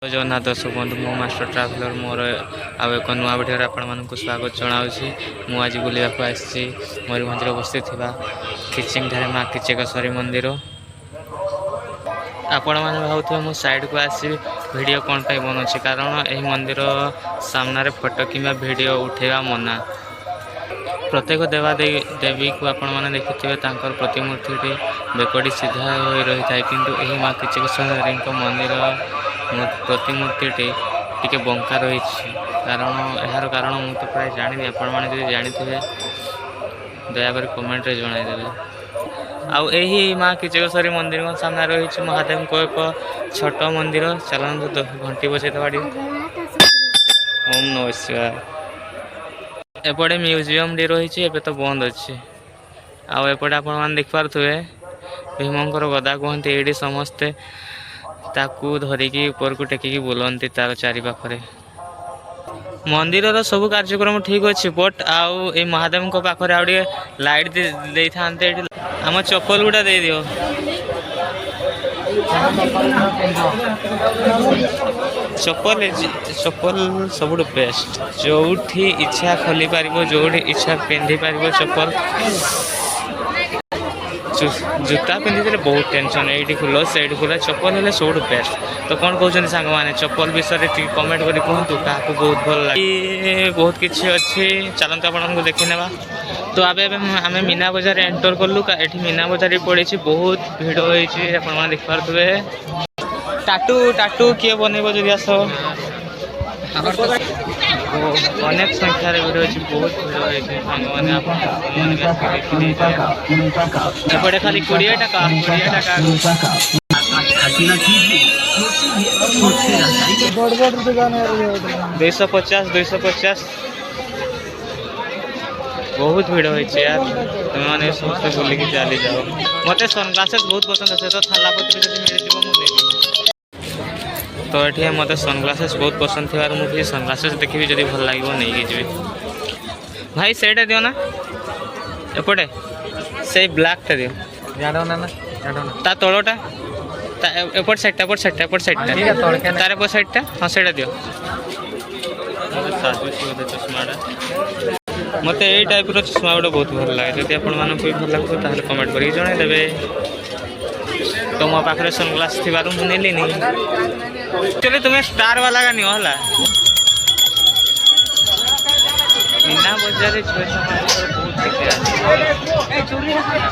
जगन्नाथ दर्शक बंधु मो मास्टर ट्राभेलर मोर आउ एक नुआ भिडियो आपण मानक स्वागत जनावि। मुझे बुलाक आसी मयूरभंज बस्ती किचिंग ठारे माँ किचकेश्वरी मंदिर। आपण मैंने भावुवे मु साइड को आसी वीडियो कौन पर बनाऊँ कारण यह मंदिर सामने फोटो कि वीडियो उठेगा मना। प्रत्येक देवी को आपण मैंने देखिथे प्रतिमूर्ति बेकड़ी सीधा हो रही है किंतु यही माँ किचकेश्वरी मंदिर प्रतिमूर्ति टी बंका रही कारण यार कारण मुझे तो प्राय जानी आपण मैंने जानी दयाकोरी कमेंट रे जनईदेवे। आउ यही माँ किचकेश्वरी मंदिर सामने रही महादेव को एक छोट मंदिर चलते घंटी बजे दबाड़ी ओम नमः शिवाय। एपटे म्यूजियम टी रही एबे तो बंद अच्छे आउपटे आपण देख पारे भीमंकर गदा कहते ये समस्ते ताकू धरिकी ऊपर को टेकिकी बुलती तार चारि पाखरे। मंदिर सब कार्यक्रम ठीक अच्छे बट आउ ए महादेव पाखे आउ लाइट दे था आम चप्पल गुड़ा दे दियो। चप्पल चप्पल सब बेस्ट जो इच्छा खोली पार जो इच्छा पिंधि पार चप्पल जूता पिंधि बहुत टेंशन ये खुल से खुला चप्पल है सब बेस्ट। तो कौन कहते सांग मैंने चप्पल विषय कमेंट कर कहतु क्या बहुत भल लगे बहुत किसी अच्छी चलते आपको देखी ना। तो आम मीना बजार एंटर कलु ये मीना बजार पड़ी बहुत भिड़ होती देख पारे। टाटू टाटू किए बनइब जदि आस अनेक संख्यार भिड़ अच्छी बहुत भिड़ होती एपटे खाली 20 टका 250 बहुत भिड़ होती यार तुमने समस्त बुलिकी चली जाओ। मत सनग्लासेस बहुत पसंद है तो थालापत्र मिल तो ये मत सनग्लासेस बहुत पसंद थी मुझे सनग्लासेस देखी जब भल लगे नहीं जी भाई सेटा दियो ना एपटे से ब्लैक टा दियो ता तलटा एपट साइडटा तार एपट साइडटा हाँ से दियो चश्माटा मत यही टाइप चश्मा गोटे बहुत भल लगे जब आप भल लगे कमेंट करके जनईदेवे। तो मो पाखे सनग्लास थी मुझे नेली एक्चुअली तुम्हें स्टार वाला का नियो हला मीना बजार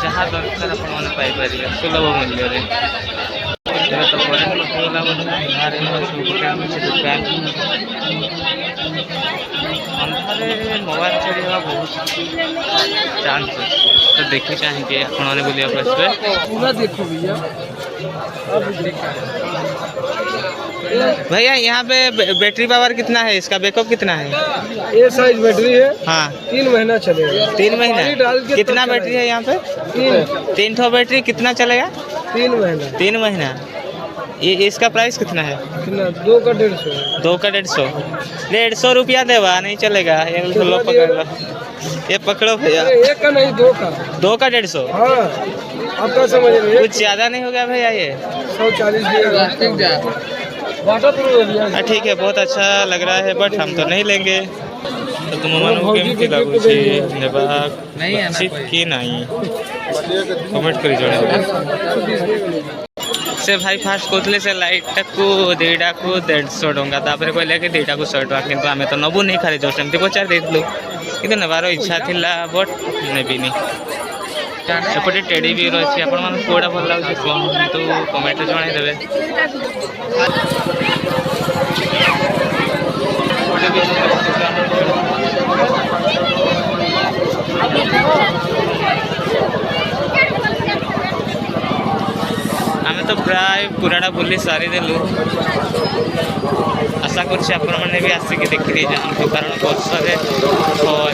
जहाँ दरकार पाइपर सुलभ मूल्य तो अंधारे मोबाइल चढ़ा बहुत चांस तो देखी चाहिए आपने बुलाक आसवे भैया। यहाँ पे बैटरी पावर कितना है इसका बैकअप कितना है? ये साइज बैटरी है हाँ 3 महीना चलेगा। 3 महीना कितना बैटरी है यहाँ पे? 3 ठो बैटरी कितना चलेगा? 3 महीना। ये इसका प्राइस कितना है? 2 का 150। 2 का 150 रुपया देवा नहीं चलेगा ये पकड़ो भैया। एक का नहीं 2 का 2 का 150। हाँ आपका समझ रहे कुछ ज्यादा नहीं हो गया भैया ये 140 ठीक है बहुत अच्छा लग रहा है बट हम तो नहीं लेंगे। तो तुम केमती लगुच कि नहीं कमेंट कर से भाई फास्ट कहते से लाइट को 2टा को 150 टंका तापर कहले कि 2टा को 100 टंका किंतु आम तो नबू नहीं खाली जस्ट एमती पचार देलु कि नेबार इच्छा थिला बट नेबिनी। एपटे टेडी भी रही आप कौटा भल लगे कहतु कमेंट जनईदेवे। आम तो प्राय पूराटा बुली सारी देलु आशा करने भी आसिक देखी जातु कारण वर्ष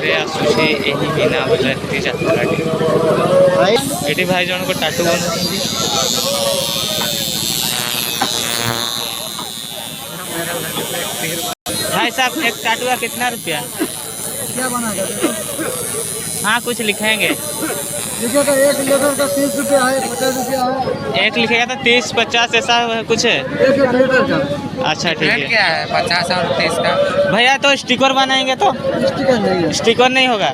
थे आसूसी मीना बजार यात्रा ये भाई जन को टाटू बन भाई साहब एक टाटू का कितना रुपया? हाँ कुछ लिखेंगे। देखिए का 1 लीटर का 30 रुपया है, 50 रुपया है। एक लिखेगा तो 30-50 ऐसा कुछ है। 1 लीटर का अच्छा ठीक है। क्या है 50 और 30 का? भैया तो स्टिकर बनाएंगे तो स्टिकर नहीं है। स्टिकर नहीं होगा,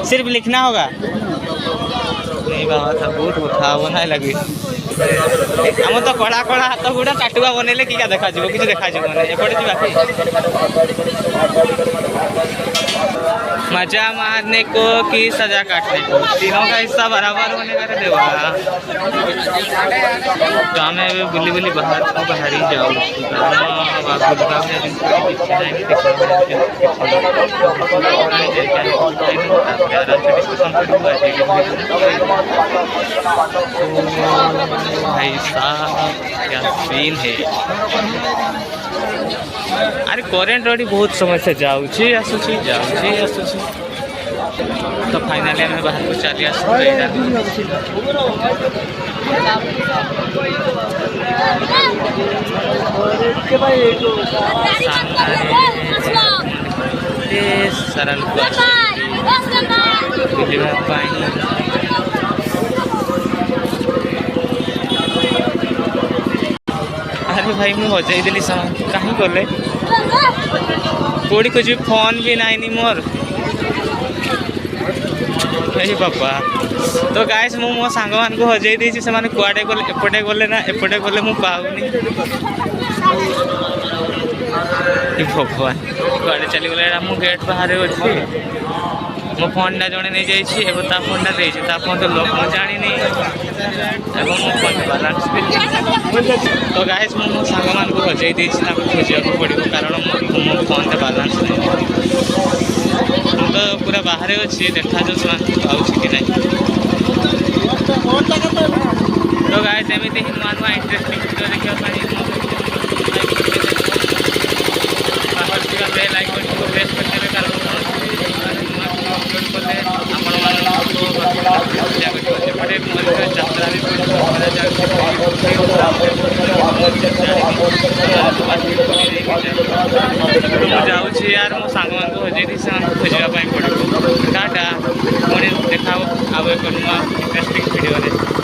सिर्फ लिखना होगा। नहीं बाबा सब बहुत उठा बनाए लगी हम तो कड़ा कड़ा हाथ गुड़ा काटुआ बनैले कि देखा किसी देखा एपटे मजा मारने को कि सजा काटने को, तीनों का हिस्सा बराबर होने का देवा। तो हमें अभी बुली बुली बाहर ही जाओ भाई साहब क्या सीन है। अरे करेंट रही बहुत समय से जाऊँगी आसूची तो फाइनाली आम बाहर को चली आस सारा लोग अरे भाई मुझे हजाई सामान कहीं गले कोड़ी कुछ भी फोन भी नहीं मोर यही बापा। तो गाइस मु मो सांग मान को हजाई देछि से माने कुआडे गले एपटे गले ना एपटे गले मु पाउनी भगवान कुआडे चली गले मु गेट बाहर अछि मो फोन टा जणे नहीं जाइछि एबो ता फोन टा देछि ता फोन तो लोक न जानि नहीं एबो मो फोन बैलेंस भी। तो गाइस मो सांग मान को हजाई देछि ता खोजिया को पड़िबो कारण मो फोन टा बैलेंस नहीं तो पूरा बाहर अच्छी देखा जो पाऊँ कि नहीं। तो गाइस एमती ही नुआ नुआ इंटरेस्टिंग वीडियो देखा बाहर ଥିବା बेल आइकन को प्रेस करते कारण अपलोड कले आपटे यात्रा भी जाऊँगी यार मो सांग मान को हजाई खोजापी पड़ो टाटा पुणी देखा आउ एक नुआ इंटरेस्टिंग वीडियो।